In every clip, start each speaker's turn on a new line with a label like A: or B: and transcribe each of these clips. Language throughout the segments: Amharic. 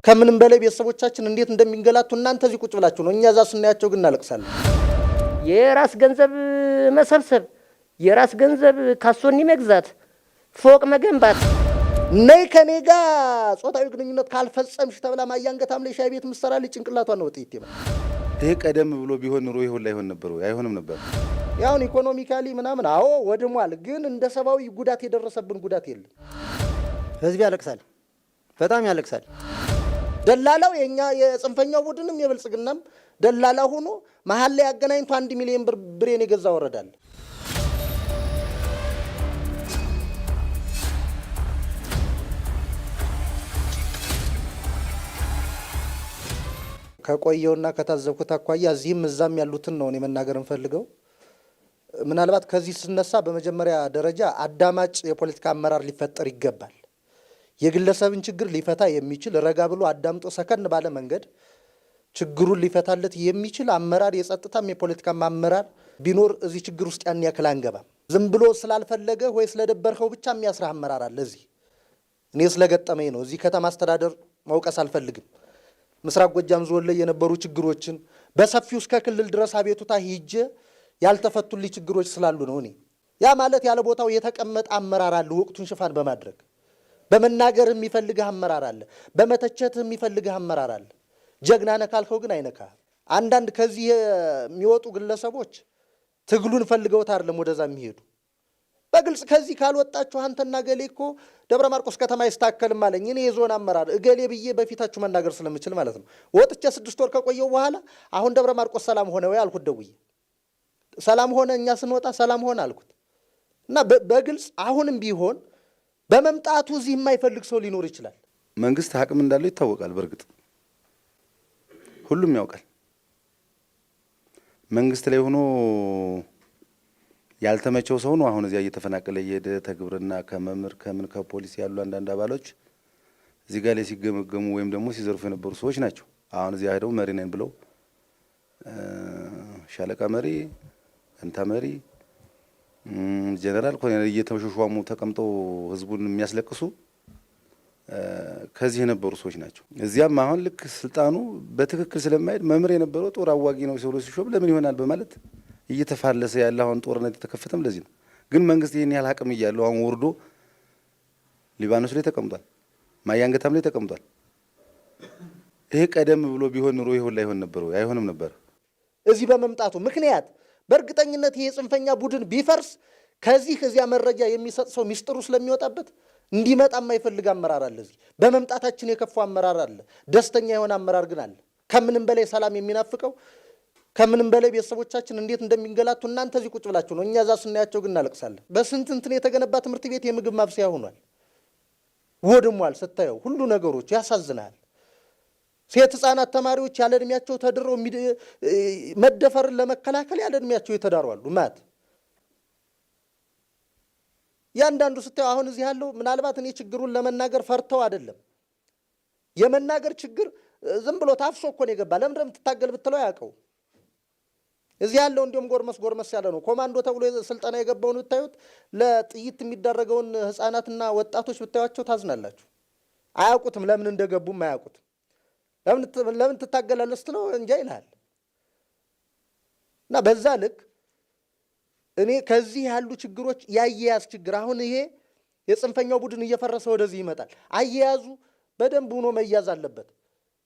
A: ከምንም በላይ ቤተሰቦቻችን እንዴት እንደሚንገላቱ እናንተ እዚህ ቁጭ ብላችሁ ነው። እኛ እዛ ስናያቸው ግን እናለቅሳለን።
B: የራስ ገንዘብ መሰብሰብ፣ የራስ ገንዘብ ካሶኒ መግዛት፣ ፎቅ መገንባት።
A: ነይ ከኔ ጋር ጾታዊ ግንኙነት ካልፈጸምሽ ተብላ ማያንገታም ላይ ሻይ ቤት ምሰራልኝ ጭንቅላቷን ነው ጥይት ይመጣ።
C: ይሄ ቀደም ብሎ ቢሆን ኑሮ ይሁን ላይ ሆን ነበር ወይ አይሆንም ነበር።
A: ያውን ኢኮኖሚካሊ ምናምን አዎ ወድሟል፣ ግን እንደ ሰባዊ ጉዳት የደረሰብን ጉዳት የለም።
D: ህዝብ ያለቅሳል፣ በጣም ያለቅሳል።
A: ደላላው የኛ የጽንፈኛው ቡድንም የብልጽግናም ደላላ ሆኖ መሀል ላይ አገናኝቶ 1 ሚሊዮን ብሬን የገዛ ወረዳል። ከቆየውና ከታዘብኩት አኳያ እዚህም እዛም ያሉትን ነው እኔ መናገር እንፈልገው። ምናልባት ከዚህ ስነሳ በመጀመሪያ ደረጃ አዳማጭ የፖለቲካ አመራር ሊፈጠር ይገባል። የግለሰብን ችግር ሊፈታ የሚችል ረጋ ብሎ አዳምጦ ሰከን ባለ መንገድ ችግሩን ሊፈታለት የሚችል አመራር፣ የጸጥታም የፖለቲካም አመራር ቢኖር እዚህ ችግር ውስጥ ያን ያክል አንገባም። ዝም ብሎ ስላልፈለገ ወይ ስለደበርከው ብቻ የሚያስራህ አመራር አለ። እዚህ እኔ ስለገጠመኝ ነው። እዚህ ከተማ አስተዳደር መውቀስ አልፈልግም። ምስራቅ ጎጃም ዞን ላይ የነበሩ ችግሮችን በሰፊው እስከ ክልል ድረስ አቤቱታ ሂጄ ያልተፈቱልኝ ችግሮች ስላሉ ነው። እኔ ያ ማለት ያለ ቦታው የተቀመጠ አመራር አለ። ወቅቱን ሽፋን በማድረግ በመናገር የሚፈልግህ አመራር አለ። በመተቸት የሚፈልግህ አመራር አለ። ጀግና ነህ ካልከው ግን አይነካህ። አንዳንድ ከዚህ የሚወጡ ግለሰቦች ትግሉን ፈልገውት አይደለም ወደዛ የሚሄዱ። በግልጽ ከዚህ ካልወጣችሁ አንተና ገሌ እኮ ደብረ ማርቆስ ከተማ አይስተካከልም አለኝ። እኔ የዞን አመራር እገሌ ብዬ በፊታችሁ መናገር ስለምችል ማለት ነው። ወጥቼ 6 ወር ከቆየው በኋላ አሁን ደብረ ማርቆስ ሰላም ሆነ ወይ አልኩት። ደውዬ ሰላም ሆነ፣ እኛ ስንወጣ ሰላም ሆነ አልኩት። እና በግልጽ አሁንም ቢሆን በመምጣቱ እዚህ የማይፈልግ ሰው ሊኖር ይችላል።
C: መንግስት አቅም እንዳለው ይታወቃል። በእርግጥ ሁሉም ያውቃል። መንግስት ላይ ሆኖ ያልተመቸው ሰው ነው አሁን እዚያ እየተፈናቀለ እየሄደ ተግብርና ከመምር ከምን ከፖሊስ ያሉ አንዳንድ አባሎች እዚህ ጋር ላይ ሲገመገሙ ወይም ደግሞ ሲዘርፉ የነበሩ ሰዎች ናቸው። አሁን እዚያ ሄደው መሪ ነን ብለው ሻለቃ መሪ፣ እንታ መሪ፣ ጀነራል ኮሎኔል እየተሾሿሙ ተቀምጠው ህዝቡን የሚያስለቅሱ ከዚህ የነበሩ ሰዎች ናቸው። እዚያም አሁን ልክ ስልጣኑ በትክክል ስለማይሄድ መምር የነበረው ጦር አዋጊ ነው ሲሉ ሲሾም ለምን ይሆናል በማለት እየተፋለሰ ያለ አሁን ጦርነት የተከፈተም ለዚህ ነው። ግን መንግስት ይሄን ያህል አቅም እያለው አሁን ወርዶ ሊባኖስ ላይ ተቀምጧል፣ ማያንገታም ላይ ተቀምጧል። ይሄ ቀደም ብሎ ቢሆን ኑሮ ይሁን ላይ ሆን ነበር ወይ አይሆንም ነበር።
A: እዚህ በመምጣቱ ምክንያት በእርግጠኝነት ይሄ ጽንፈኛ ቡድን ቢፈርስ ከዚህ እዚያ መረጃ የሚሰጥ ሰው ሚስጥሩ ስለሚወጣበት እንዲመጣ የማይፈልግ አመራር አለ። እዚህ በመምጣታችን የከፉ አመራር አለ፣ ደስተኛ የሆነ አመራር ግን አለ። ከምንም በላይ ሰላም የሚናፍቀው ከምንም በላይ ቤተሰቦቻችን እንዴት እንደሚንገላቱ እናንተ እዚህ ቁጭ ብላችሁ ነው። እኛ እዛ ስናያቸው ግን እናለቅሳለን። በስንት እንትን የተገነባ ትምህርት ቤት የምግብ ማብሰያ ሆኗል፣ ወድሟል። ስታየው ሁሉ ነገሮች ያሳዝናል። ሴት ህፃናት ተማሪዎች ያለ እድሜያቸው ተድረው መደፈርን ለመከላከል ያለ እድሜያቸው የተዳሩ አሉ። ማት ያንዳንዱ ስታየው አሁን እዚህ ያለው ምናልባት እኔ ችግሩን ለመናገር ፈርተው አይደለም። የመናገር ችግር ዝም ብሎ ታፍሶ እኮ ነው የገባ። ለምን እንደምትታገል ብትለው ያውቀው። እዚህ ያለው እንዲሁም ጎርመስ ያለ ነው። ኮማንዶ ተብሎ ስልጠና የገባውን ብታዩት ለጥይት የሚደረገውን ህፃናትና ወጣቶች ብታዩቸው ታዝናላችሁ። አያውቁትም፣ ለምን እንደገቡም አያውቁትም። ለምን ትታገላለህ ስትለው እንጃ ይልሃል። እና በዛ ልክ እኔ ከዚህ ያሉ ችግሮች ያያያዝ ችግር አሁን ይሄ የጽንፈኛው ቡድን እየፈረሰ ወደዚህ ይመጣል። አያያዙ በደንብ ሆኖ መያዝ አለበት።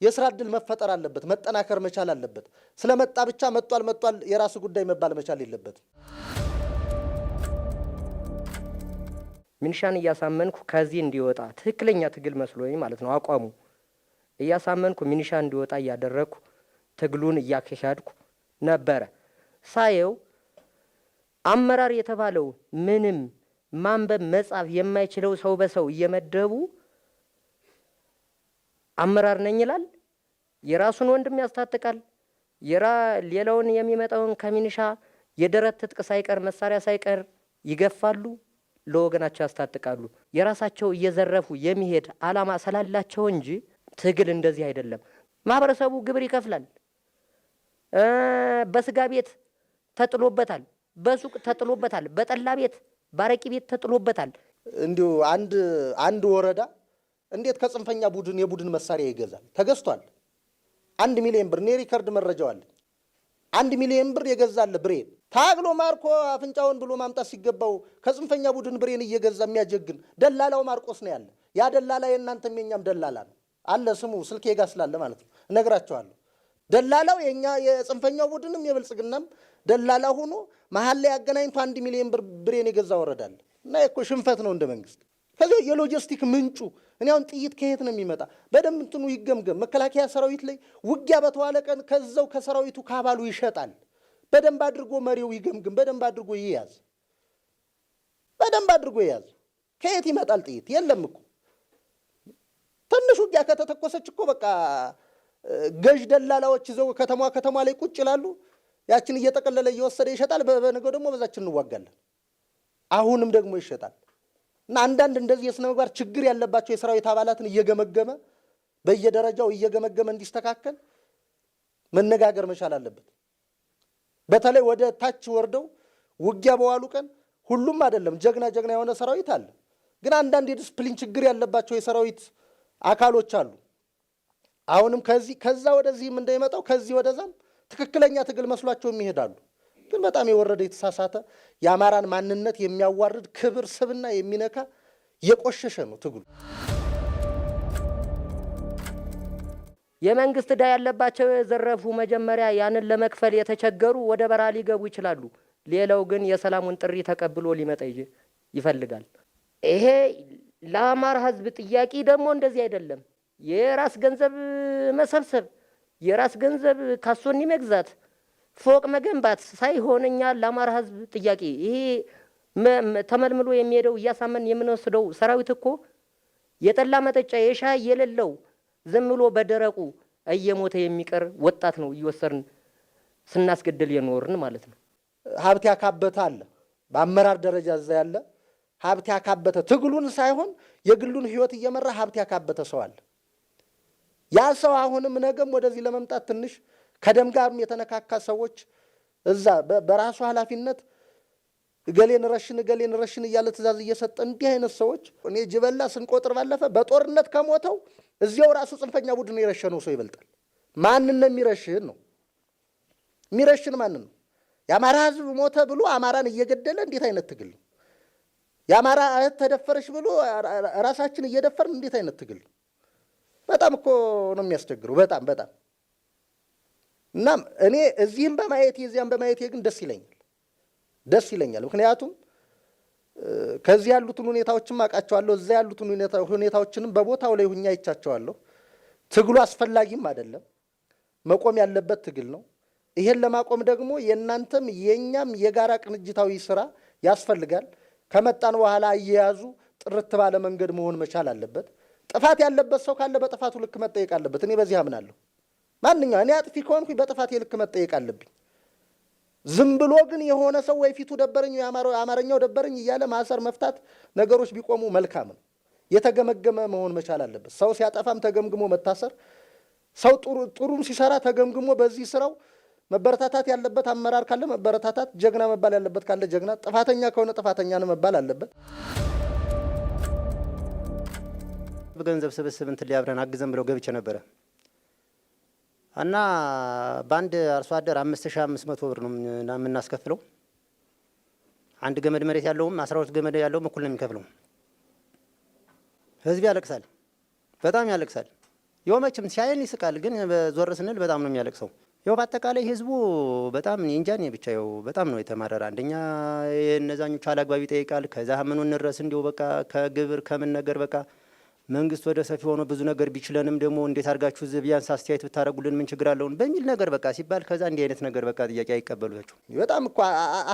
A: የስራ ዕድል መፈጠር አለበት፣ መጠናከር መቻል አለበት። ስለመጣ ብቻ መጧል የራሱ ጉዳይ መባል መቻል የለበትም።
B: ሚኒሻን እያሳመንኩ ከዚህ እንዲወጣ ትክክለኛ ትግል መስሎኝ ማለት ነው አቋሙ እያሳመንኩ ሚኒሻ እንዲወጣ እያደረግኩ ትግሉን እያከሻድኩ ነበረ። ሳየው አመራር የተባለው ምንም ማንበብ መጻፍ የማይችለው ሰው በሰው እየመደቡ አመራር ነኝ ይላል። የራሱን ወንድም ያስታጥቃል። ሌላውን የሚመጣውን ከሚኒሻ የደረት ትጥቅ ሳይቀር መሳሪያ ሳይቀር ይገፋሉ፣ ለወገናቸው ያስታጥቃሉ። የራሳቸው እየዘረፉ የሚሄድ አላማ ስላላቸው እንጂ ትግል እንደዚህ አይደለም። ማህበረሰቡ ግብር ይከፍላል። በስጋ ቤት ተጥሎበታል፣ በሱቅ ተጥሎበታል፣ በጠላ ቤት ባረቂ ቤት ተጥሎበታል።
A: እንዲሁ አንድ ወረዳ እንዴት ከጽንፈኛ ቡድን የቡድን መሳሪያ ይገዛል? ተገዝቷል። 1 ሚሊዮን ብር እኔ ሪከርድ መረጃው አለ። 1 ሚሊዮን ብር የገዛል ብሬን ታግሎ ማርኮ አፍንጫውን ብሎ ማምጣት ሲገባው ከጽንፈኛ ቡድን ብሬን እየገዛ የሚያጀግን ደላላው ማርቆስ ነው ያለ። ያ ደላላ የእናንተም የኛም ደላላ ነው አለ። ስሙ ስልኬ ጋር ስላለ ማለት ነው እነግራቸዋለሁ። ደላላው የኛ የጽንፈኛው ቡድንም የብልጽግናም ደላላ ሆኖ መሀል ላይ አገናኝቶ 1 ሚሊዮን ብር ብሬን የገዛ ወረዳል እና እኮ ሽንፈት ነው እንደ መንግስት። ከዚህ የሎጂስቲክ ምንጩ እኔ አሁን ጥይት ከየት ነው የሚመጣ? በደንብ እንትኑ ይገምገም። መከላከያ ሰራዊት ላይ ውጊያ በተዋለ ቀን ከዛው ከሰራዊቱ ካባሉ ይሸጣል። በደንብ አድርጎ መሪው ይገምግም። በደንብ አድርጎ ይያዝ። በደንብ አድርጎ ይያዝ። ከየት ይመጣል ጥይት? የለም እኮ ትንሽ ውጊያ ከተተኮሰች እኮ በቃ ገዥ ደላላዎች ይዘው ከተማ ላይ ቁጭ ይላሉ። ያችን እየጠቀለለ እየወሰደ ይሸጣል። በነገው ደግሞ በዛችን እንዋጋለን። አሁንም ደግሞ ይሸጣል። እና አንዳንድ እንደዚህ የስነ ምግባር ችግር ያለባቸው የሰራዊት አባላትን እየገመገመ በየደረጃው እየገመገመ እንዲስተካከል መነጋገር መቻል አለበት። በተለይ ወደ ታች ወርደው ውጊያ በዋሉ ቀን ሁሉም አይደለም ጀግና የሆነ ሰራዊት አለ። ግን አንዳንድ የዲስፕሊን ችግር ያለባቸው የሰራዊት አካሎች አሉ። አሁንም ከዛ ወደዚህም እንደሚመጣው ከዚህ ወደዛም ትክክለኛ ትግል መስሏቸውም ይሄዳሉ። ግን በጣም የወረደ የተሳሳተ የአማራን ማንነት የሚያዋርድ ክብር ስብና የሚነካ የቆሸሸ ነው ትግሉ።
B: የመንግስት ዕዳ ያለባቸው የዘረፉ መጀመሪያ ያንን ለመክፈል የተቸገሩ ወደ በረሃ ሊገቡ ይችላሉ። ሌላው ግን የሰላሙን ጥሪ ተቀብሎ ሊመጣ ይፈልጋል። ይሄ ለአማራ ህዝብ ጥያቄ ደግሞ እንደዚህ አይደለም። የራስ ገንዘብ መሰብሰብ፣ የራስ ገንዘብ ካሶኒ መግዛት፣ ፎቅ መገንባት ሳይሆን እኛ ለአማራ ህዝብ ጥያቄ ይሄ ተመልምሎ የሚሄደው እያሳመን የምንወስደው ሰራዊት እኮ የጠላ መጠጫ የሻይ የሌለው ዝም ብሎ በደረቁ እየሞተ የሚቀር ወጣት ነው እየወሰርን ስናስገድል የኖርን ማለት ነው።
A: ሀብት ያካበተ አለ፣ በአመራር ደረጃ እዛ ያለ ሀብት ያካበተ ትግሉን ሳይሆን የግሉን ህይወት እየመራ ሀብት ያካበተ ሰው አለ። ያ ሰው አሁንም ነገም ወደዚህ ለመምጣት ትንሽ ከደም ጋርም የተነካካ ሰዎች እዛ በራሱ ኃላፊነት እገሌን ረሽን እያለ ትእዛዝ እየሰጠ እንዲህ አይነት ሰዎች እኔ ጅበላ ስንቆጥር ባለፈ በጦርነት ከሞተው እዚያው ራሱ ጽንፈኛ ቡድን የረሸነው ሰው ይበልጣል። ማንን ነው የሚረሽን? ነው የሚረሽን ማንን ነው? የአማራ ህዝብ ሞተ ብሎ አማራን እየገደለ እንዴት አይነት ትግል ነው? የአማራ እህት ተደፈረሽ ብሎ ራሳችን እየደፈርን እንዴት አይነት ትግል ነው? በጣም እኮ ነው የሚያስቸግረው። በጣም እናም እኔ እዚህም በማየቴ እዚያም በማየቴ ግን ደስ ይለኛል። ምክንያቱም ከዚህ ያሉትን ሁኔታዎችም አውቃቸዋለሁ፣ እዛ ያሉትን ሁኔታዎችንም በቦታው ላይ ሁኛ አይቻቸዋለሁ። ትግሉ አስፈላጊም አይደለም፣ መቆም ያለበት ትግል ነው። ይሄን ለማቆም ደግሞ የእናንተም የኛም የጋራ ቅንጅታዊ ስራ ያስፈልጋል። ከመጣን በኋላ እየያዙ ጥርት ባለ መንገድ መሆን መቻል አለበት። ጥፋት ያለበት ሰው ካለ በጥፋቱ ልክ መጠየቅ አለበት። እኔ በዚህ አምናለሁ። እኔ አጥፊ ከሆንኩኝ በጥፋቴ ልክ መጠየቅ አለብኝ። ዝም ብሎ ግን የሆነ ሰው ወይ ፊቱ ደበረኝ አማርኛው ደበረኝ እያለ ማሰር መፍታት ነገሮች ቢቆሙ መልካም ነው። የተገመገመ መሆን መቻል አለበት። ሰው ሲያጠፋም ተገምግሞ መታሰር፣ ሰው ጥሩም ሲሰራ ተገምግሞ በዚህ ስራው መበረታታት ያለበት አመራር ካለ መበረታታት፣ ጀግና መባል ያለበት ካለ ጀግና፣ ጥፋተኛ ከሆነ ጥፋተኛ ነው መባል አለበት።
D: በገንዘብ ስብስብ እንትን ሊያብረን አግዘን ብለው ገብቼ ነበረ እና በአንድ አርሶ አደር 5500 ብር ነው የምናስከፍለው። አንድ ገመድ መሬት ያለውም 12 ገመድ ያለውም እኩል ነው የሚከፍለው። ህዝብ ያለቅሳል፣ በጣም ያለቅሳል። የወመችም ሲያየን ይስቃል፣ ግን ዞር ስንል በጣም ነው የሚያለቅሰው። ያው በአጠቃላይ ህዝቡ በጣም እንጃኔ ብቻ ያው በጣም ነው የተማረረ። አንደኛ የነዛኞቹ አላግባብ ይጠይቃል። ከዛ ምኑ እንረስ እንዲው በቃ ከግብር ከምን ነገር በቃ መንግስት ወደ ሰፊ ሆኖ ብዙ ነገር ቢችለንም ደግሞ እንዴት አድርጋችሁ ቢያንስ አስተያየት ብታደርጉልን ምን ችግር አለውን በሚል ነገር በቃ ሲባል ከዛ እንዲህ አይነት ነገር በቃ ጥያቄ አይቀበሉታቸው።
A: በጣም እኮ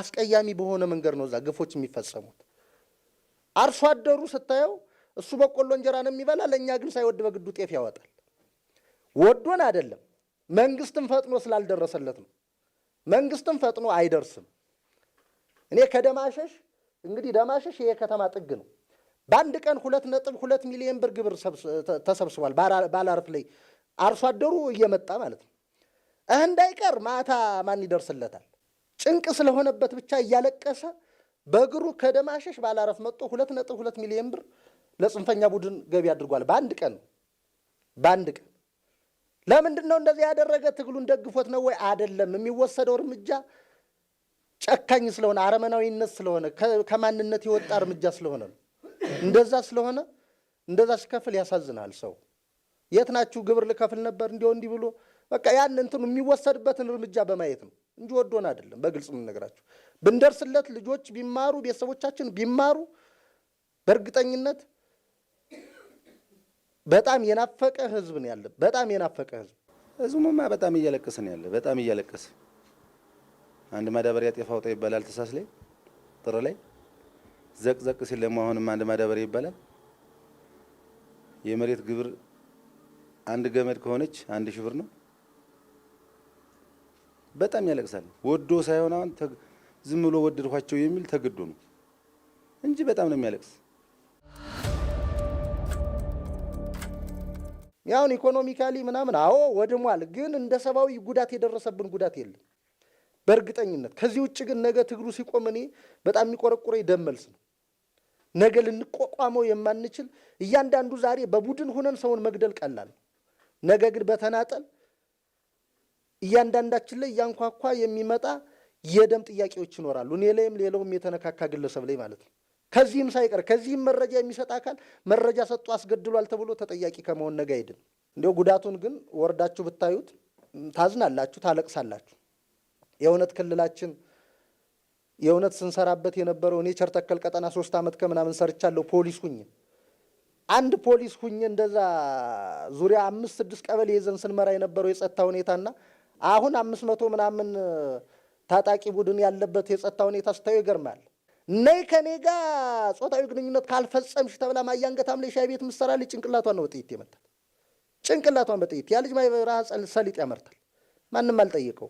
A: አስቀያሚ በሆነ መንገድ ነው እዛ ግፎች የሚፈጸሙት። አርሶ አደሩ ስታየው እሱ በቆሎ እንጀራ ነው የሚበላ፣ ለእኛ ግን ሳይወድ በግዱ ጤፍ ያወጣል። ወዶን አይደለም፣ መንግስትም ፈጥኖ ስላልደረሰለት ነው። መንግስትም ፈጥኖ አይደርስም። እኔ ከደማሸሽ እንግዲህ ደማሸሽ ይሄ ከተማ ጥግ ነው። በአንድ ቀን 2.2 ሚሊዮን ብር ግብር ተሰብስቧል። ባላርፍ ላይ አርሶ አደሩ እየመጣ ማለት ነው። እንዳይቀር ማታ ማን ይደርስለታል? ጭንቅ ስለሆነበት ብቻ እያለቀሰ በእግሩ ከደማሸሽ ባላረፍ መጥቶ 2.2 ሚሊዮን ብር ለጽንፈኛ ቡድን ገቢ አድርጓል። በአንድ ቀን። ለምንድን ነው እንደዚህ ያደረገ? ትግሉን ደግፎት ነው ወይ? አይደለም። የሚወሰደው እርምጃ ጨካኝ ስለሆነ፣ አረመናዊነት ስለሆነ፣ ከማንነት የወጣ እርምጃ ስለሆነ ነው። እንደዛ ስለሆነ እንደዛ ሲከፍል ያሳዝናል። ሰው የት ናችሁ? ግብር ልከፍል ነበር እንዲህ ብሎ በቃ ያን እንትኑ የሚወሰድበትን እርምጃ በማየት ነው እንጂ ወዶን አይደለም። በግልጽ የምንነግራችሁ ብንደርስለት፣ ልጆች ቢማሩ፣ ቤተሰቦቻችን ቢማሩ በእርግጠኝነት በጣም የናፈቀ ህዝብ ነው ያለ። በጣም የናፈቀ
C: ህዝቡማ በጣም እያለቀሰ ነው ያለ። በጣም እያለቀሰ አንድ ማዳበሪያ ጤፍ አውጣ ይባላል። ተሳስ ላይ ጥር ላይ ዘቅዘቅ ሲል ደግሞ አሁንም አንድ ማዳበሪያ ይባላል። የመሬት ግብር አንድ ገመድ ከሆነች 1000 ብር ነው። በጣም ያለቅሳል። ወዶ ሳይሆን አሁን ዝም ብሎ ወደድኳቸው የሚል ተገዶ ነው እንጂ በጣም ነው የሚያለቅስ።
A: ያውን ኢኮኖሚካሊ ምናምን አዎ ወድሟል፣ ግን እንደ ሰብአዊ ጉዳት የደረሰብን ጉዳት የለም በእርግጠኝነት። ከዚህ ውጭ ግን ነገ ትግሉ ሲቆም እኔ በጣም የሚቆረቁረኝ ደም መልስ ነው። ነገ ልንቋቋመው የማንችል እያንዳንዱ ዛሬ በቡድን ሆነን ሰውን መግደል ቀላል፣ ነገ ግን በተናጠል እያንዳንዳችን ላይ እያንኳኳ የሚመጣ የደም ጥያቄዎች ይኖራሉ። እኔ ላይም ሌላውም የተነካካ ግለሰብ ላይ ማለት ነው። ከዚህም ሳይቀር ከዚህም መረጃ የሚሰጥ አካል መረጃ ሰጥቶ አስገድሏል ተብሎ ተጠያቂ ከመሆን ነገ አይድን። እንዲያው ጉዳቱን ግን ወርዳችሁ ብታዩት ታዝናላችሁ፣ ታለቅሳላችሁ። የእውነት ክልላችን የእውነት ስንሰራበት የነበረው እኔ ቸርተከል ቀጠና 3 ዓመት ከምናምን ሰርቻለሁ። ፖሊስ ሁኜ አንድ ፖሊስ ሁኜ እንደዛ ዙሪያ 5-6 ቀበሌ ይዘን ስንመራ የነበረው የጸጥታ ሁኔታና አሁን 500 ምናምን ታጣቂ ቡድን ያለበት የጸጥታ ሁኔታ ስታዩ ይገርማል። ነይ ከኔ ጋር ጾታዊ ግንኙነት ካልፈጸምሽ ተብላ ማያንገታም ላይ ሻይ ቤት ምሰራል። ጭንቅላቷን ነው በጥይት የመታል። ጭንቅላቷን በጥይት ያ ልጅ ማይበራ ሰሊጥ ያመርታል። ማንም አልጠየቀው።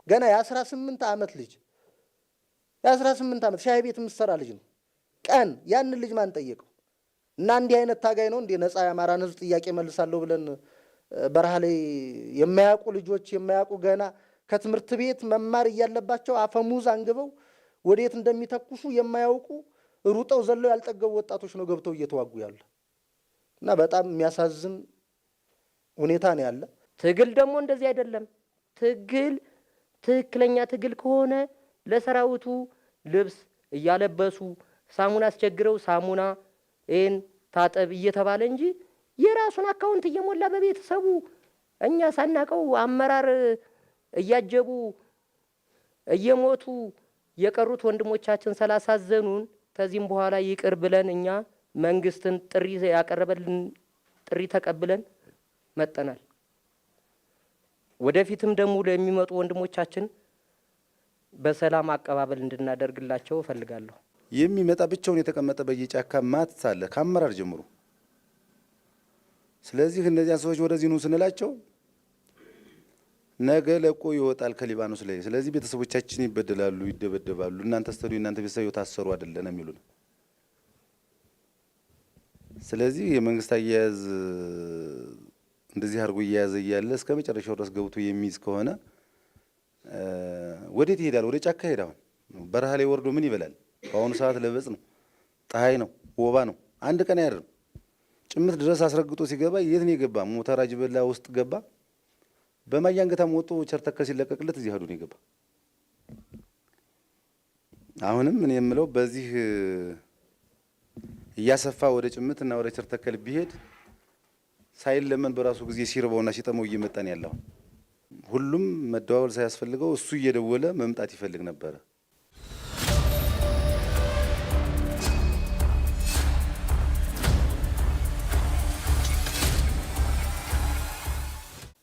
A: ገና የ18 ዓመት ልጅ የ18 ዓመት ሻይ ቤት ምሰራ ልጅ ነው። ቀን ያንን ልጅ ማን ጠየቀው? እና እንዲህ አይነት ታጋይ ነው እንዴ ነፃ የአማራን ህዝብ ጥያቄ መልሳለሁ ብለን በረሃ ላይ የማያውቁ ልጆች የማያውቁ ገና ከትምህርት ቤት መማር እያለባቸው አፈሙዝ አንግበው ወዴት እንደሚተኩሱ የማያውቁ ሩጠው ዘለው ያልጠገቡ ወጣቶች ነው ገብተው እየተዋጉ ያለ እና በጣም የሚያሳዝን ሁኔታ ነው ያለ።
B: ትግል ደግሞ እንደዚህ አይደለም። ትግል ትክክለኛ ትግል ከሆነ ለሰራዊቱ ልብስ እያለበሱ ሳሙና አስቸግረው ሳሙና ይህን ታጠብ እየተባለ እንጂ የራሱን አካውንት እየሞላ በቤተሰቡ እኛ ሳናቀው አመራር እያጀቡ እየሞቱ የቀሩት ወንድሞቻችን ስላሳዘኑን ከዚህም በኋላ ይቅር ብለን እኛ መንግስትን ጥሪ ያቀረበልን ጥሪ ተቀብለን መጠናል። ወደፊትም ደግሞ ለሚመጡ ወንድሞቻችን በሰላም አቀባበል እንድናደርግላቸው እፈልጋለሁ።
C: የሚመጣ ብቻውን የተቀመጠ በየጫካ ማት አለ ከአመራር ጀምሮ። ስለዚህ እነዚያ ሰዎች ወደዚህ ነው ስንላቸው ነገ ለቆ ይወጣል ከሊባኖስ ላይ። ስለዚህ ቤተሰቦቻችን ይበደላሉ፣ ይደበደባሉ። እናንተ ስተዱ እናንተ ቤተሰብ የታሰሩ አይደለም የሚሉን። ስለዚህ የመንግስት አያያዝ እንደዚህ አድርጎ እያያዘ እያለ እስከ መጨረሻው ድረስ ገብቶ የሚይዝ ከሆነ ወዴት ይሄዳል? ወደ ጫካ ይሄዳል። በረሃ ላይ ወርዶ ምን ይበላል? በአሁኑ ሰዓት ለበጽ ነው፣ ፀሐይ ነው፣ ወባ ነው። አንድ ቀን አያድርም። ጭምት ድረስ አስረግጦ ሲገባ የት ነው የገባ? ሞተራ ጅበላ ውስጥ ገባ። በማያንገታም ወጥቶ ቸርተከል ሲለቀቅለት እዚህ ሄዱ ነው የገባ። አሁንም እኔ የምለው በዚህ እያሰፋ ወደ ጭምትና ወደ ቸርተከል ቢሄድ ሳይለመን በራሱ ጊዜ ሲርበውና ሲጠመው እየመጣን ያለው ሁሉም መደዋወል ሳያስፈልገው እሱ እየደወለ መምጣት ይፈልግ ነበረ።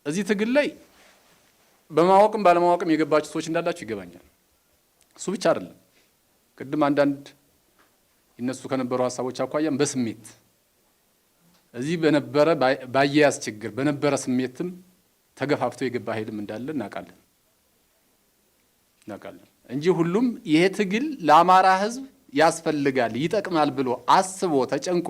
E: እዚህ ትግል ላይ በማወቅም ባለማወቅም የገባችሁ ሰዎች እንዳላችሁ ይገባኛል። እሱ ብቻ አይደለም። ቅድም አንዳንድ ይነሱ ከነበሩ ሀሳቦች አኳያም በስሜት እዚህ በነበረ ባያያዝ ችግር በነበረ ስሜትም ተገፋፍቶ የገባ ኃይልም እንዳለ እናውቃለን እንጂ ሁሉም ይሄ ትግል ለአማራ ሕዝብ ያስፈልጋል ይጠቅማል ብሎ አስቦ ተጨንቆ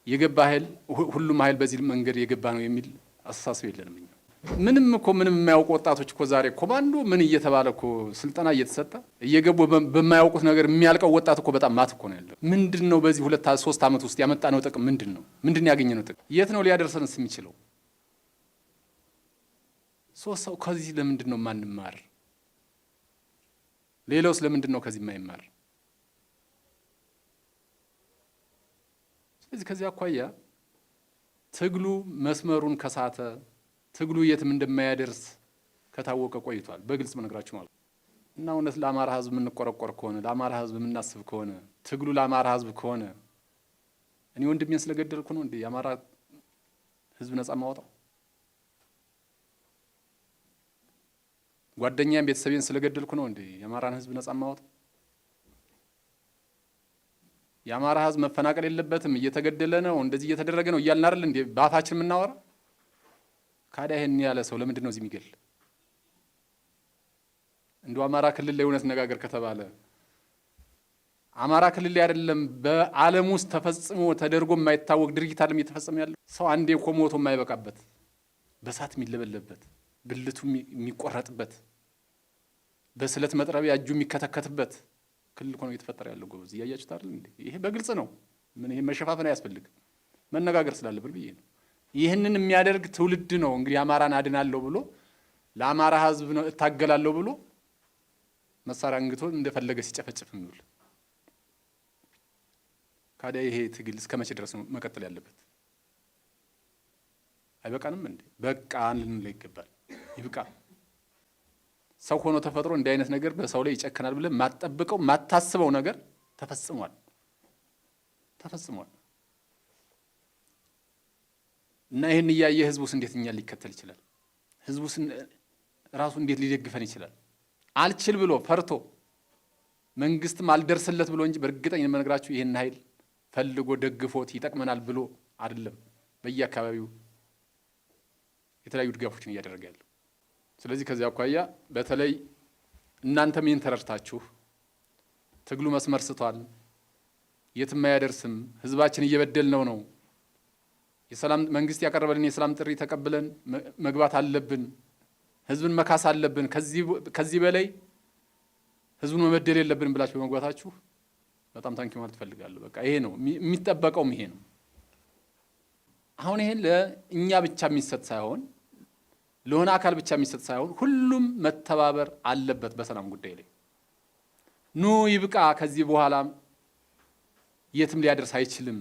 E: የገባ ኃይል ሁሉም ኃይል በዚህ መንገድ የገባ ነው የሚል አስተሳሰብ የለንም። ምንም የማያውቁ ወጣቶች እኮ ዛሬ ኮማንዶ ምን እየተባለ እኮ ስልጠና እየተሰጠ እየገቡ በማያውቁት ነገር የሚያልቀው ወጣት እኮ በጣም ማት እኮ ነው ያለው። ምንድነው በዚህ 2-3 ዓመት ውስጥ ያመጣነው ጥቅም ምንድነው? ምንድነው ያገኘነው ጥቅም? የት ነው ሊያደርሰንስ የሚችለው? ሰው ከዚህ ለምንድን ነው ማንማር? ሌላውስ ለምንድን ነው ከዚህ የማይማር? ስለዚህ ከዚህ አኳያ ትግሉ መስመሩን ከሳተ ትግሉ የትም እንደማያደርስ ከታወቀ ቆይቷል። በግልጽ መነግራችሁ ማለት እና እውነት ለአማራ ሕዝብ የምንቆረቆር ከሆነ ለአማራ ሕዝብ የምናስብ ከሆነ ትግሉ ለአማራ ሕዝብ ከሆነ እኔ ወንድሜን ስለገደልኩ ነው እንዴ የአማራ ሕዝብ ነጻ ማውጣው? ጓደኛዬን ቤተሰቤን ስለገደልኩ ነው እንዴ የአማራን ሕዝብ ነጻ ማውጣው? የአማራ ሕዝብ መፈናቀል የለበትም እየተገደለ ነው እንደዚህ እየተደረገ ነው እያልን አይደል እንዴ በአፋችን የምናወራ? ካዳ ይሄን ያለ ሰው ለምንድን ነው እዚህ የሚገል? እንደው አማራ ክልል ላይ እውነት ነጋገር ከተባለ አማራ ክልል ላይ አይደለም በዓለም ውስጥ ተፈጽሞ ተደርጎ የማይታወቅ ድርጊት አይደለም እየተፈጸመ ያለው። ሰው አንዴ እኮ ሞቶ የማይበቃበት በሳት የሚለበለበት ብልቱ የሚቆረጥበት በስለት መጥረቢያ እጁ የሚከተከትበት ክልል እኮ ነው እየተፈጠረ ያለው። ጎበዝ እያያችሁት አይደል እንዴ? ይሄ በግልጽ ነው። ምን ይሄ መሸፋፈን አያስፈልግም። መነጋገር ስላለብን ብዬ ነው። ይህንን የሚያደርግ ትውልድ ነው እንግዲህ አማራን አድናለሁ ብሎ ለአማራ ሕዝብ ነው እታገላለሁ ብሎ መሳሪያ አንግቶ እንደፈለገ ሲጨፈጭፍ የሚውል። ካዲያ ይሄ ትግል እስከ መቼ ድረስ ነው መቀጠል ያለበት? አይበቃንም እንዴ? በቃን ልንለው ይገባል። ይብቃ። ሰው ሆኖ ተፈጥሮ እንዲህ አይነት ነገር በሰው ላይ ይጨክናል ብለን ማጠብቀው ማታስበው ነገር ተፈጽሟል። እና ይህን እያየ ህዝቡስ እንዴት እኛን ሊከተል ይችላል? ህዝቡስ ራሱ እንዴት ሊደግፈን ይችላል? አልችል ብሎ ፈርቶ መንግስትም አልደርስለት ብሎ እንጂ በእርግጠኝነት የምነግራችሁ ይህን ኃይል ፈልጎ ደግፎት ይጠቅመናል ብሎ አይደለም በየአካባቢው የተለያዩ ድጋፎችን እያደረገ ያለው። ስለዚህ ከዚህ አኳያ በተለይ እናንተም ይህን ተረድታችሁ ትግሉ መስመር ስቷል፣ የትም አያደርስም፣ ህዝባችን እየበደልነው ነው፣ የሰላም መንግስት ያቀረበልን የሰላም ጥሪ ተቀብለን መግባት አለብን፣ ህዝብን መካስ አለብን፣ ከዚህ በላይ ህዝቡን መበደል የለብን ብላችሁ በመግባታችሁ በጣም ታንኪዩ ማለት እፈልጋለሁ። በቃ ይሄ ነው የሚጠበቀውም ይሄ ነው። አሁን ይሄን ለእኛ ብቻ የሚሰጥ ሳይሆን ለሆነ አካል ብቻ የሚሰጥ ሳይሆን ሁሉም መተባበር አለበት በሰላም ጉዳይ ላይ። ኑ ይብቃ፣ ከዚህ በኋላ የትም ሊያደርስ አይችልም፣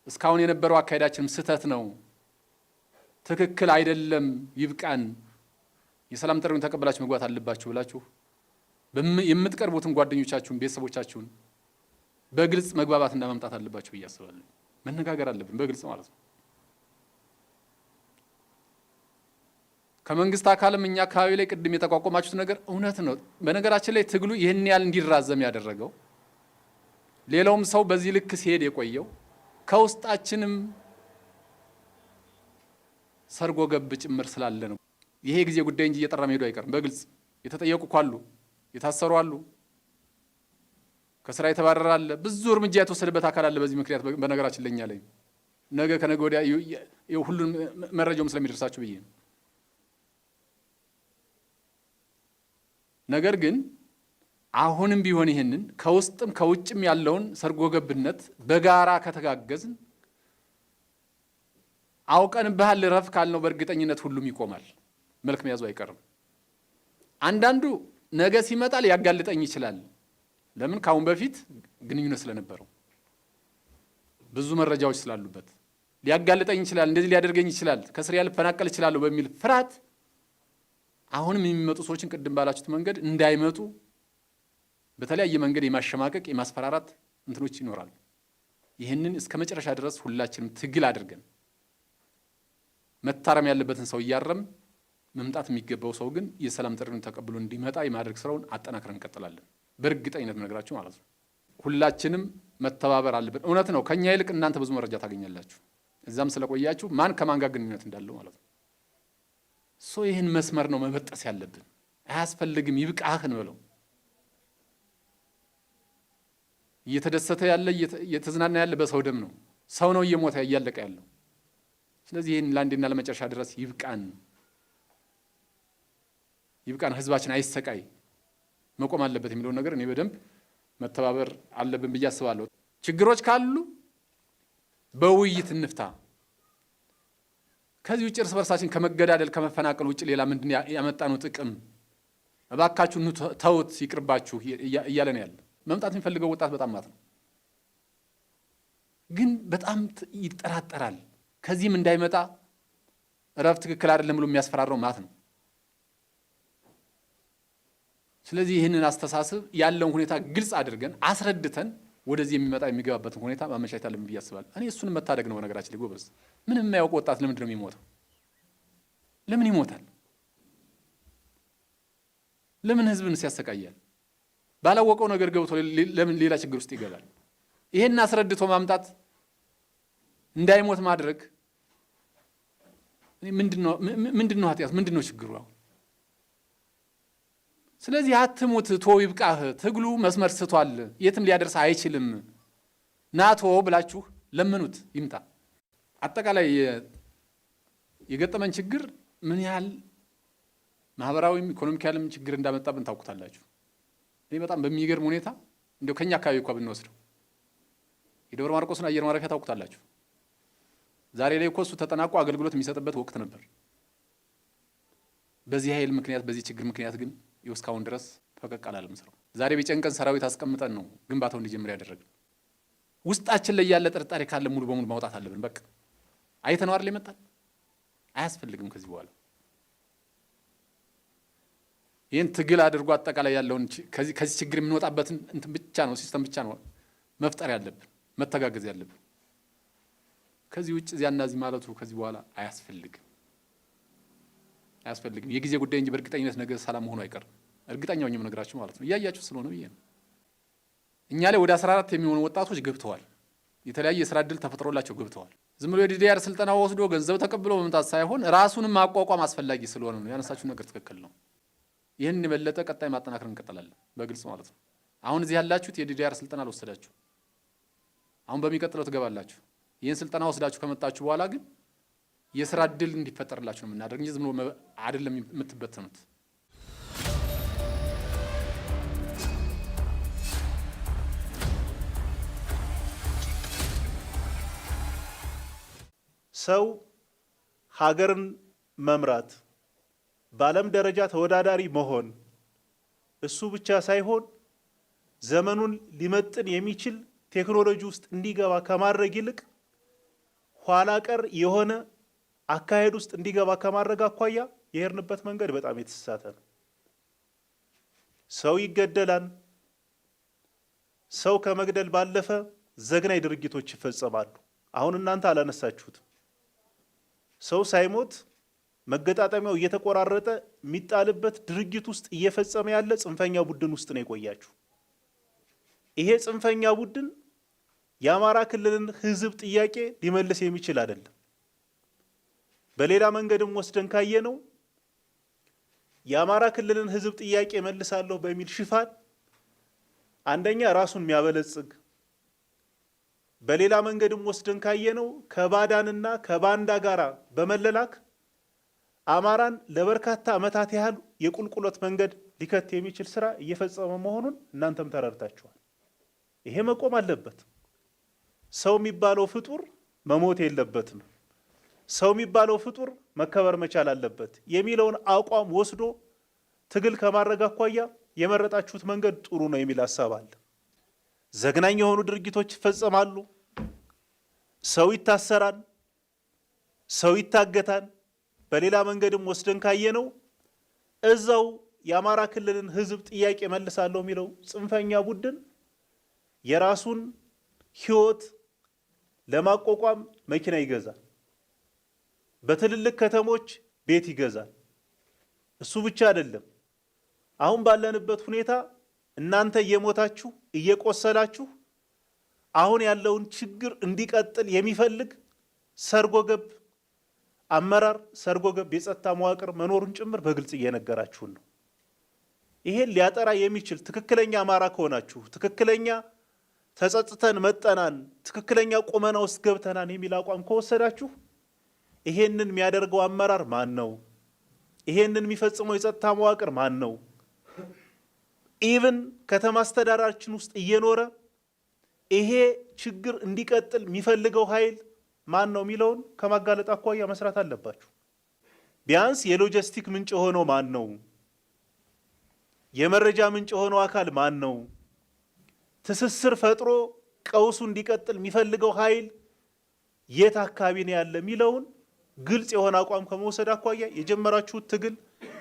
E: እስካሁን የነበረው አካሄዳችንም ስህተት ነው፣ ትክክል አይደለም፣ ይብቃን፣ የሰላም ጥሪውን ተቀበላችሁ መግባት አለባችሁ ብላችሁ የምትቀርቡትን ጓደኞቻችሁን፣ ቤተሰቦቻችሁን በግልጽ መግባባትና መምጣት አለባችሁ ብዬ አስባለሁ። መነጋገር አለብን በግልጽ ማለት ነው። ከመንግስት አካልም እኛ አካባቢ ላይ ቅድም የተቋቋማችሁት ነገር እውነት ነው። በነገራችን ላይ ትግሉ ይህን ያህል እንዲራዘም ያደረገው ሌላውም ሰው በዚህ ልክ ሲሄድ የቆየው ከውስጣችንም ሰርጎ ገብ ጭምር ስላለ ነው። ይሄ ጊዜ ጉዳይ እንጂ እየጠራ መሄዱ አይቀርም። በግልጽ የተጠየቁ ካሉ የታሰሩ አሉ፣ ከስራ የተባረረ አለ፣ ብዙ እርምጃ የተወሰደበት አካል አለ በዚህ ምክንያት። በነገራችን ለኛ ላይ ነገ ከነገ ወዲያ ሁሉን መረጃውም ስለሚደርሳችሁ ብዬ ነው። ነገር ግን አሁንም ቢሆን ይሄንን ከውስጥም ከውጭም ያለውን ሰርጎ ገብነት በጋራ ከተጋገዝን አውቀን ባህል ረፍ ካልነው በእርግጠኝነት ሁሉም ይቆማል። መልክ መያዙ አይቀርም። አንዳንዱ ነገ ሲመጣ ሊያጋልጠኝ ይችላል። ለምን? ካሁን በፊት ግንኙነት ስለነበረው ብዙ መረጃዎች ስላሉበት ሊያጋልጠኝ ይችላል፣ እንደዚህ ሊያደርገኝ ይችላል፣ ከስሪያ ልፈናቀል ይችላል በሚል ፍርሃት አሁንም የሚመጡ ሰዎችን ቅድም ባላችሁት መንገድ እንዳይመጡ በተለያየ መንገድ የማሸማቀቅ የማስፈራራት እንትኖች ይኖራሉ። ይህንን እስከ መጨረሻ ድረስ ሁላችንም ትግል አድርገን መታረም ያለበትን ሰው እያረም መምጣት የሚገባው ሰው ግን የሰላም ጥሪውን ተቀብሎ እንዲመጣ የማድረግ ስራውን አጠናክረን እንቀጥላለን። በእርግጠኝነት ነግራችሁ ማለት ነው። ሁላችንም መተባበር አለብን። እውነት ነው፣ ከኛ ይልቅ እናንተ ብዙ መረጃ ታገኛላችሁ። እዛም ስለቆያችሁ ማን ከማን ጋር ግንኙነት እንዳለው ማለት ነው። ይህን መስመር ነው መበጠስ ያለብን። አያስፈልግም፣ ይብቃህ እንበለው። እየተደሰተ ያለ እየተዝናና ያለ በሰው ደም ነው። ሰው ነው እየሞተ እያለቀ ያለው። ስለዚህ ይህን ለአንዴና ለመጨረሻ ድረስ ይብቃን። ይብቃን፣ ህዝባችን አይሰቃይ፣ መቆም አለበት የሚለውን ነገር እኔ በደንብ መተባበር አለብን ብዬ አስባለሁ። ችግሮች ካሉ በውይይት እንፍታ። ከዚህ ውጭ እርስ በርሳችን ከመገዳደል ከመፈናቀል ውጭ ሌላ ምንድን ያመጣነው ጥቅም? እባካችሁ ተውት፣ ይቅርባችሁ እያለ ነው ያለ። መምጣት የሚፈልገው ወጣት በጣም ማለት ነው፣ ግን በጣም ይጠራጠራል። ከዚህም እንዳይመጣ እረፍት ትክክል አይደለም ብሎ የሚያስፈራረው ማለት ነው። ስለዚህ ይህንን አስተሳሰብ ያለውን ሁኔታ ግልጽ አድርገን አስረድተን ወደዚህ የሚመጣ የሚገባበትን ሁኔታ ማመቻቸት አለብን ብዬ አስባለሁ። እኔ እሱን መታደግ ነው። ነገራችን ላይ ጎበዝ፣ ምንም የማያውቅ ወጣት ለምንድን ነው የሚሞተው? ለምን ይሞታል? ለምን ህዝብን ሲያሰቃያል? ባላወቀው ነገር ገብቶ ለምን ሌላ ችግር ውስጥ ይገባል? ይሄን አስረድቶ ማምጣት፣ እንዳይሞት ማድረግ ምንድነው ኃጢአት? ምንድነው ችግሩ? አሁን ስለዚህ አትሙት፣ ቶ ይብቃህ፣ ትግሉ መስመር ስቷል፣ የትም ሊያደርስ አይችልም፣ ናቶ ብላችሁ ለምኑት ይምጣ። አጠቃላይ የገጠመን ችግር ምን ያህል ማህበራዊም ኢኮኖሚካልም ችግር እንዳመጣብን ታውቁታላችሁ። እኔ በጣም በሚገርም ሁኔታ እንደው ከኛ አካባቢ እንኳን ብንወስደው የደብረ ማርቆስን አየር ማረፊያ ታውቁታላችሁ። ዛሬ ላይ እኮ እሱ ተጠናቆ አገልግሎት የሚሰጥበት ወቅት ነበር። በዚህ ኃይል ምክንያት በዚህ ችግር ምክንያት ግን እስካሁን ድረስ ፈቀቅ አላለም ስራው። ዛሬ ቢጨንቀን ሰራዊት አስቀምጠን ነው ግንባታው እንዲጀምር ያደረግን። ውስጣችን ላይ ያለ ጥርጣሬ ካለ ሙሉ በሙሉ ማውጣት አለብን። በቃ አይተነው አይደል ይመጣል፣ አያስፈልግም ከዚህ በኋላ ይህን ትግል አድርጎ አጠቃላይ ያለውን ከዚህ ችግር የምንወጣበትን እንትን ብቻ ነው ሲስተም ብቻ ነው መፍጠር ያለብን፣ መተጋገዝ ያለብን። ከዚህ ውጭ እዚያና እዚህ ማለቱ ከዚህ በኋላ አያስፈልግም። የጊዜ ጉዳይ እንጂ በእርግጠኝነት ነገ ሰላም መሆኑ አይቀርም። እርግጠኛው እኛም ነግራችሁ ማለት ነው። እያያችሁ ስለሆነ ብዬ ነው። እኛ ላይ ወደ 14 የሚሆኑ ወጣቶች ገብተዋል። የተለያየ የስራ እድል ተፈጥሮላቸው ገብተዋል። ዝም ብሎ የዲዲአር ስልጠና ወስዶ ገንዘብ ተቀብሎ መምጣት ሳይሆን ራሱንም ማቋቋም አስፈላጊ ስለሆነ ነው። ያነሳችሁ ነገር ትክክል ነው። ይህን የበለጠ ቀጣይ ማጠናከር እንቀጥላለን፣ በግልጽ ማለት ነው። አሁን እዚህ ያላችሁት የዲዲአር ስልጠና አልወሰዳችሁ፣ አሁን በሚቀጥለው ትገባላችሁ። ይህን ስልጠና ወስዳችሁ ከመጣችሁ በኋላ ግን የስራ እድል እንዲፈጠርላችሁ ነው የምናደርግ እንጂ ዝም ብሎ አይደለም የምትበተኑት።
F: ሰው ሀገርን መምራት፣ በዓለም ደረጃ ተወዳዳሪ መሆን እሱ ብቻ ሳይሆን ዘመኑን ሊመጥን የሚችል ቴክኖሎጂ ውስጥ እንዲገባ ከማድረግ ይልቅ ኋላ ቀር የሆነ አካሄድ ውስጥ እንዲገባ ከማድረግ አኳያ የሄድንበት መንገድ በጣም የተሳሳተ ነው። ሰው ይገደላል። ሰው ከመግደል ባለፈ ዘግናኝ ድርጊቶች ይፈጸማሉ። አሁን እናንተ አላነሳችሁትም። ሰው ሳይሞት መገጣጠሚያው እየተቆራረጠ የሚጣልበት ድርጊት ውስጥ እየፈጸመ ያለ ጽንፈኛ ቡድን ውስጥ ነው የቆያችሁ። ይሄ ጽንፈኛ ቡድን የአማራ ክልልን ህዝብ ጥያቄ ሊመልስ የሚችል አይደለም። በሌላ መንገድም ወስደን ካየነው የአማራ ክልልን ህዝብ ጥያቄ መልሳለሁ በሚል ሽፋን አንደኛ ራሱን የሚያበለጽግ፣ በሌላ መንገድም ወስደን ካየነው ከባዳንና ከባንዳ ጋራ በመለላክ አማራን ለበርካታ ዓመታት ያህል የቁልቁለት መንገድ ሊከት የሚችል ስራ እየፈጸመ መሆኑን እናንተም ተረድታችኋል። ይሄ መቆም አለበት። ሰው የሚባለው ፍጡር መሞት የለበትም። ሰው የሚባለው ፍጡር መከበር መቻል አለበት የሚለውን አቋም ወስዶ ትግል ከማድረግ አኳያ የመረጣችሁት መንገድ ጥሩ ነው የሚል ሀሳብ አለ። ዘግናኝ የሆኑ ድርጊቶች ይፈጸማሉ። ሰው ይታሰራል፣ ሰው ይታገታል። በሌላ መንገድም ወስደን ካየነው እዛው የአማራ ክልልን ህዝብ ጥያቄ መልሳለሁ የሚለው ጽንፈኛ ቡድን የራሱን ህይወት ለማቋቋም መኪና ይገዛል፣ በትልልቅ ከተሞች ቤት ይገዛል። እሱ ብቻ አይደለም። አሁን ባለንበት ሁኔታ እናንተ እየሞታችሁ እየቆሰላችሁ አሁን ያለውን ችግር እንዲቀጥል የሚፈልግ ሰርጎ ገብ አመራር፣ ሰርጎ ገብ የጸጥታ መዋቅር መኖሩን ጭምር በግልጽ እየነገራችሁን ነው። ይሄን ሊያጠራ የሚችል ትክክለኛ አማራ ከሆናችሁ፣ ትክክለኛ ተጸጽተን መጠናን፣ ትክክለኛ ቁመና ውስጥ ገብተናን የሚል አቋም ከወሰዳችሁ ይሄንን የሚያደርገው አመራር ማን ነው? ይሄንን የሚፈጽመው የጸጥታ መዋቅር ማን ነው? ኢቭን ከተማ አስተዳደራችን ውስጥ እየኖረ ይሄ ችግር እንዲቀጥል የሚፈልገው ኃይል ማን ነው የሚለውን ከማጋለጥ አኳያ መስራት አለባችሁ። ቢያንስ የሎጂስቲክ ምንጭ ሆኖ ማን ነው? የመረጃ ምንጭ ሆኖ አካል ማን ነው? ትስስር ፈጥሮ ቀውሱ እንዲቀጥል የሚፈልገው ኃይል የት አካባቢ ነው ያለ የሚለውን ግልጽ የሆነ አቋም ከመውሰድ አኳያ የጀመራችሁት ትግል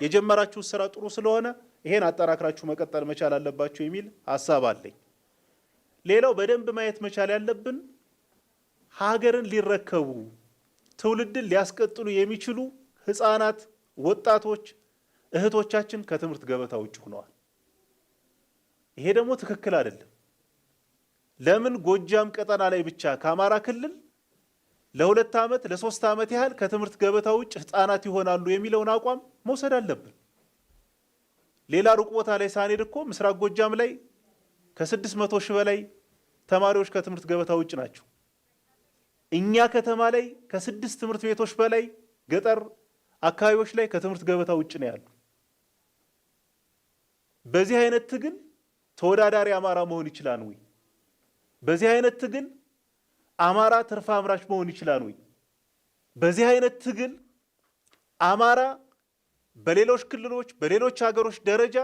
F: የጀመራችሁት ስራ ጥሩ ስለሆነ ይሄን አጠናክራችሁ መቀጠል መቻል አለባችሁ የሚል ሐሳብ አለኝ። ሌላው በደንብ ማየት መቻል ያለብን ሀገርን ሊረከቡ ትውልድን ሊያስቀጥሉ የሚችሉ ህፃናት፣ ወጣቶች፣ እህቶቻችን ከትምህርት ገበታ ውጭ ሆነዋል። ይሄ ደግሞ ትክክል አይደለም። ለምን ጎጃም ቀጠና ላይ ብቻ ከአማራ ክልል ለ2 ዓመት ለ3 ዓመት ያህል ከትምህርት ገበታ ውጭ ህፃናት ይሆናሉ የሚለውን አቋም መውሰድ አለብን። ሌላ ሩቅ ቦታ ላይ ሳንሄድ እኮ ምስራቅ ጎጃም ላይ ከ600 ሺህ በላይ ተማሪዎች ከትምህርት ገበታ ውጭ ናቸው። እኛ ከተማ ላይ ከ6 ትምህርት ቤቶች በላይ ገጠር አካባቢዎች ላይ ከትምህርት ገበታ ውጭ ነው ያሉ። በዚህ አይነት ትግል ተወዳዳሪ አማራ መሆን ይችላል ወይ? በዚህ አይነት ትግል አማራ ትርፍ አምራች መሆን ይችላል ወይ? በዚህ አይነት ትግል አማራ በሌሎች ክልሎች በሌሎች ሀገሮች ደረጃ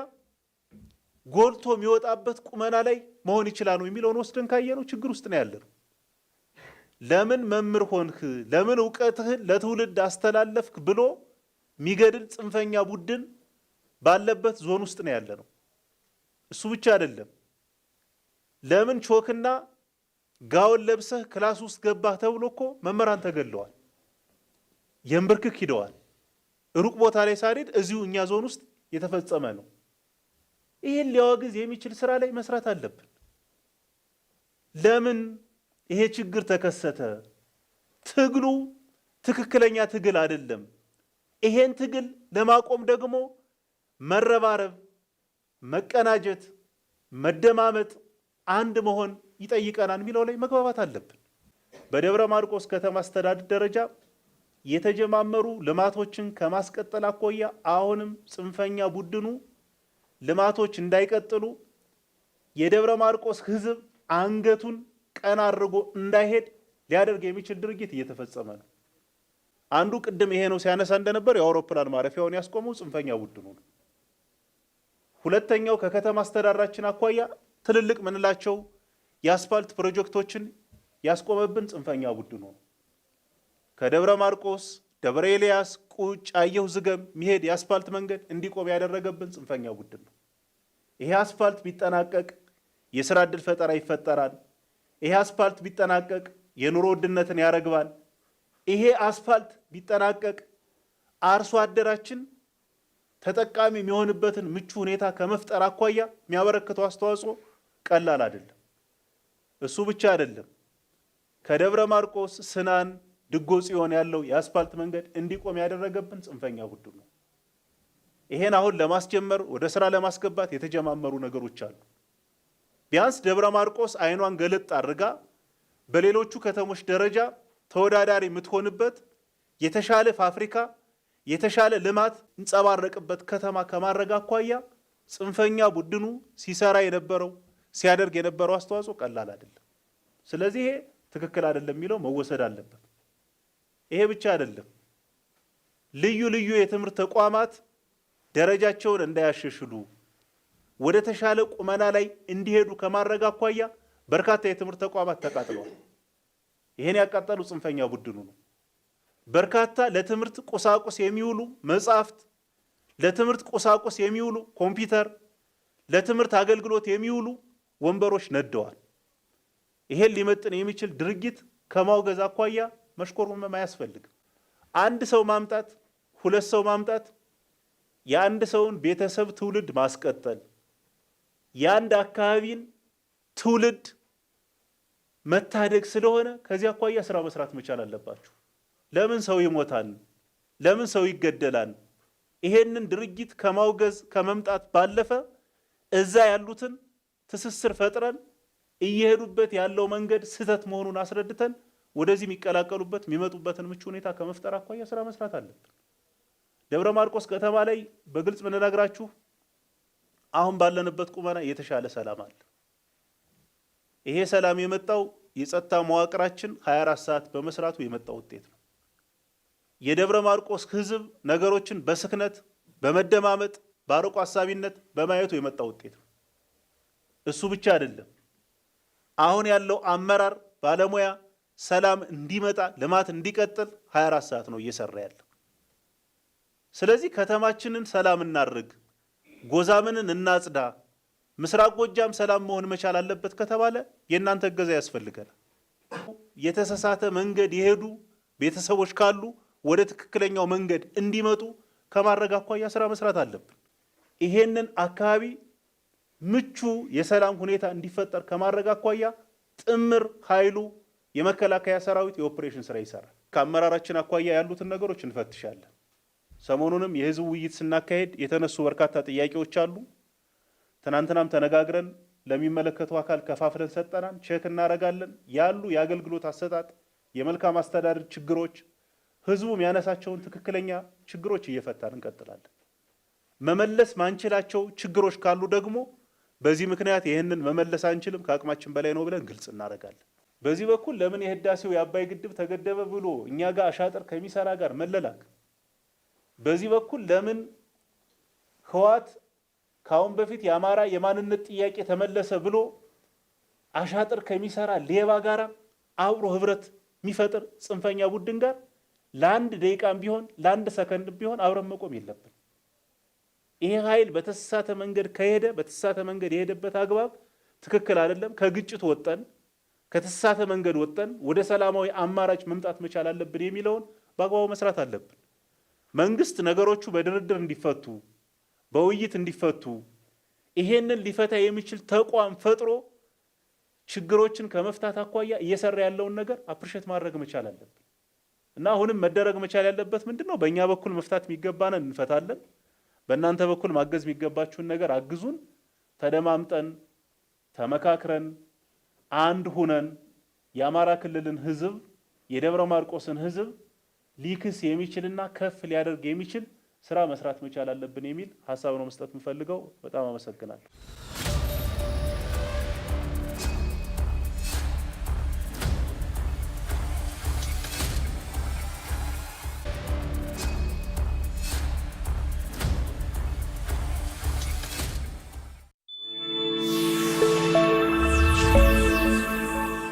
F: ጎልቶ የሚወጣበት ቁመና ላይ መሆን ይችላል ነው የሚለውን ወስደን ካየነው ችግር ውስጥ ነው ያለነው። ለምን መምህር ሆንክ፣ ለምን እውቀትህን ለትውልድ አስተላለፍክ ብሎ የሚገድል ጽንፈኛ ቡድን ባለበት ዞን ውስጥ ነው ያለነው። እሱ ብቻ አይደለም። ለምን ቾክና ጋውን ለብሰህ ክላስ ውስጥ ገባህ ተብሎ እኮ መምህራን ተገለዋል፣ የንብርክክ ሂደዋል። ሩቅ ቦታ ላይ ሳይሄድ እዚሁ እኛ ዞን ውስጥ የተፈጸመ ነው። ይህን ሊያወግዝ የሚችል ስራ ላይ መስራት አለብን። ለምን ይሄ ችግር ተከሰተ? ትግሉ ትክክለኛ ትግል አይደለም። ይሄን ትግል ለማቆም ደግሞ መረባረብ፣ መቀናጀት፣ መደማመጥ፣ አንድ መሆን ይጠይቀናል የሚለው ላይ መግባባት አለብን። በደብረ ማርቆስ ከተማ አስተዳደር ደረጃ የተጀማመሩ ልማቶችን ከማስቀጠል አኳያ አሁንም ጽንፈኛ ቡድኑ ልማቶች እንዳይቀጥሉ የደብረ ማርቆስ ሕዝብ አንገቱን ቀና አድርጎ እንዳይሄድ ሊያደርግ የሚችል ድርጊት እየተፈጸመ ነው። አንዱ ቅድም ይሄ ነው ሲያነሳ እንደነበር የአውሮፕላን ማረፊያውን ያስቆመው ጽንፈኛ ቡድኑ ነው። ሁለተኛው ከከተማ አስተዳደራችን አኳያ ትልልቅ ምንላቸው የአስፋልት ፕሮጀክቶችን ያስቆመብን ጽንፈኛ ቡድኑ ነው። ከደብረ ማርቆስ ደብረ ኤልያስ ቁጭ አየሁ ዝገም ሚሄድ የአስፋልት መንገድ እንዲቆም ያደረገብን ጽንፈኛ ቡድን ነው። ይሄ አስፋልት ቢጠናቀቅ የስራ ዕድል ፈጠራ ይፈጠራል። ይሄ አስፋልት ቢጠናቀቅ የኑሮ ውድነትን ያረግባል። ይሄ አስፋልት ቢጠናቀቅ አርሶ አደራችን ተጠቃሚ የሚሆንበትን ምቹ ሁኔታ ከመፍጠር አኳያ የሚያበረክተው አስተዋጽኦ ቀላል አይደለም። እሱ ብቻ አይደለም። ከደብረ ማርቆስ ስናን ድጎ ጽዮን ያለው የአስፋልት መንገድ እንዲቆም ያደረገብን ጽንፈኛ ቡድን ነው። ይሄን አሁን ለማስጀመር ወደ ስራ ለማስገባት የተጀማመሩ ነገሮች አሉ። ቢያንስ ደብረ ማርቆስ አይኗን ገለጥ አድርጋ በሌሎቹ ከተሞች ደረጃ ተወዳዳሪ የምትሆንበት የተሻለ ፋብሪካ የተሻለ ልማት እንጸባረቅበት ከተማ ከማድረግ አኳያ ጽንፈኛ ቡድኑ ሲሰራ የነበረው ሲያደርግ የነበረው አስተዋጽኦ ቀላል አይደለም። ስለዚህ ይሄ ትክክል አይደለም የሚለው መወሰድ አለበት። ይሄ ብቻ አይደለም። ልዩ ልዩ የትምህርት ተቋማት ደረጃቸውን እንዳያሸሽሉ ወደ ተሻለ ቁመና ላይ እንዲሄዱ ከማድረግ አኳያ በርካታ የትምህርት ተቋማት ተቃጥለዋል። ይሄን ያቃጠሉ ጽንፈኛ ቡድኑ ነው። በርካታ ለትምህርት ቁሳቁስ የሚውሉ መጻሕፍት፣ ለትምህርት ቁሳቁስ የሚውሉ ኮምፒውተር፣ ለትምህርት አገልግሎት የሚውሉ ወንበሮች ነደዋል። ይሄን ሊመጥን የሚችል ድርጊት ከማውገዝ አኳያ መሽኮርመም አያስፈልግም። አንድ ሰው ማምጣት፣ ሁለት ሰው ማምጣት የአንድ ሰውን ቤተሰብ ትውልድ ማስቀጠል የአንድ አካባቢን ትውልድ መታደግ ስለሆነ ከዚህ አኳያ ስራ መስራት መቻል አለባችሁ። ለምን ሰው ይሞታል? ለምን ሰው ይገደላል? ይሄንን ድርጊት ከማውገዝ ከመምጣት ባለፈ እዛ ያሉትን ትስስር ፈጥረን እየሄዱበት ያለው መንገድ ስህተት መሆኑን አስረድተን ወደዚህ የሚቀላቀሉበት የሚመጡበትን ምቹ ሁኔታ ከመፍጠር አኳያ ስራ መስራት አለብን። ደብረ ማርቆስ ከተማ ላይ በግልጽ ምንነግራችሁ አሁን ባለንበት ቁመና የተሻለ ሰላም አለ። ይሄ ሰላም የመጣው የጸጥታ መዋቅራችን 24 ሰዓት በመስራቱ የመጣው ውጤት ነው። የደብረ ማርቆስ ህዝብ ነገሮችን በስክነት በመደማመጥ ባርቆ ሐሳቢነት በማየቱ የመጣው ውጤት ነው። እሱ ብቻ አይደለም። አሁን ያለው አመራር ባለሙያ ሰላም እንዲመጣ ልማት እንዲቀጥል 24 ሰዓት ነው እየሰራ ያለው። ስለዚህ ከተማችንን ሰላም እናድርግ፣ ጎዛምንን እናጽዳ፣ ምስራቅ ጎጃም ሰላም መሆን መቻል አለበት ከተባለ የእናንተ እገዛ ያስፈልገናል። የተሳሳተ መንገድ የሄዱ ቤተሰቦች ካሉ ወደ ትክክለኛው መንገድ እንዲመጡ ከማድረግ አኳያ ስራ መስራት አለብን። ይሄንን አካባቢ ምቹ የሰላም ሁኔታ እንዲፈጠር ከማድረግ አኳያ ጥምር ኃይሉ የመከላከያ ሰራዊት የኦፕሬሽን ስራ ይሰራል። ከአመራራችን አኳያ ያሉትን ነገሮች እንፈትሻለን። ሰሞኑንም የህዝብ ውይይት ስናካሄድ የተነሱ በርካታ ጥያቄዎች አሉ። ትናንትናም ተነጋግረን ለሚመለከተው አካል ከፋፍለን ሰጠናን፣ ቼክ እናደርጋለን። ያሉ የአገልግሎት አሰጣጥ፣ የመልካም አስተዳደር ችግሮች፣ ህዝቡ የሚያነሳቸውን ትክክለኛ ችግሮች እየፈታን እንቀጥላለን። መመለስ ማንችላቸው ችግሮች ካሉ ደግሞ በዚህ ምክንያት ይህንን መመለስ አንችልም፣ ከአቅማችን በላይ ነው ብለን ግልጽ እናደርጋለን። በዚህ በኩል ለምን የህዳሴው የአባይ ግድብ ተገደበ ብሎ እኛ ጋር አሻጥር ከሚሰራ ጋር መለላክ፣ በዚህ በኩል ለምን ህወሓት ካሁን በፊት የአማራ የማንነት ጥያቄ ተመለሰ ብሎ አሻጥር ከሚሰራ ሌባ ጋር አብሮ ህብረት የሚፈጥር ጽንፈኛ ቡድን ጋር ለአንድ ደቂቃም ቢሆን ለአንድ ሰከንድ ቢሆን አብረን መቆም የለብን። ይሄ ኃይል በተሳሳተ መንገድ ከሄደ በተሳሳተ መንገድ የሄደበት አግባብ ትክክል አይደለም። ከግጭት ወጠን ከተሳሳተ መንገድ ወጠን ወደ ሰላማዊ አማራጭ መምጣት መቻል አለብን የሚለውን በአግባቡ መስራት አለብን። መንግስት ነገሮቹ በድርድር እንዲፈቱ በውይይት እንዲፈቱ ይሄንን ሊፈታ የሚችል ተቋም ፈጥሮ ችግሮችን ከመፍታት አኳያ እየሰራ ያለውን ነገር አፕሪሼት ማድረግ መቻል አለብን እና አሁንም መደረግ መቻል ያለበት ምንድነው? በእኛ በኩል መፍታት የሚገባንን እንፈታለን። በእናንተ በኩል ማገዝ የሚገባችሁን ነገር አግዙን። ተደማምጠን ተመካክረን አንድ ሁነን የአማራ ክልልን ህዝብ የደብረ ማርቆስን ህዝብ ሊክስ የሚችልና ከፍ ሊያደርግ የሚችል ስራ መስራት መቻል አለብን የሚል ሀሳብ ነው መስጠት የምፈልገው። በጣም አመሰግናለሁ።